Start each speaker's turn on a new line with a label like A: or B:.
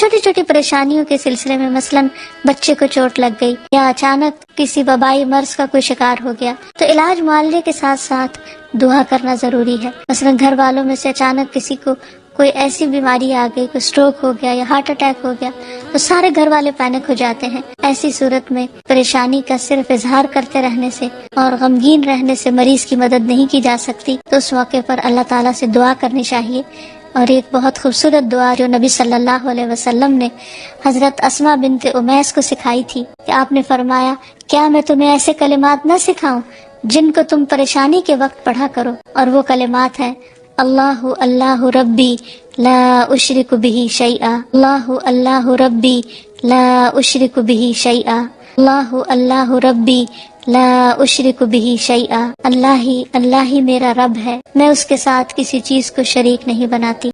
A: چھوٹی چھوٹی پریشانیوں کے سلسلے میں، مثلاً بچے کو چوٹ لگ گئی یا اچانک کسی وبائی مرض کا کوئی شکار ہو گیا، تو علاج معالجے کے ساتھ ساتھ دعا کرنا ضروری ہے۔ مثلاً گھر والوں میں سے اچانک کسی کو کوئی ایسی بیماری آ گئی، کوئی اسٹروک ہو گیا یا ہارٹ اٹیک ہو گیا، تو سارے گھر والے پینک ہو جاتے ہیں۔ ایسی صورت میں پریشانی کا صرف اظہار کرتے رہنے سے اور غمگین رہنے سے مریض کی مدد نہیں کی جا سکتی، تو اس موقع پر اللہ تعالیٰ سے دعا کرنی چاہیے۔ اور ایک بہت خوبصورت دعا جو نبی صلی اللہ علیہ وسلم نے حضرت اسماء بنت امیس کو سکھائی تھی کہ آپ نے فرمایا، کیا میں تمہیں ایسے کلمات نہ سکھاؤں جن کو تم پریشانی کے وقت پڑھا کرو؟ اور وہ کلمات ہیں، اللہ اللہ ربی لا اشرک بہ شیئا، اللہ اللہ ربی لا اشرک بہ شیئا، اللہ اللہ ربی لا اشرک بہ شیئا، اللہ ہی میرا رب ہے، میں اس کے ساتھ کسی چیز کو شریک نہیں بناتی۔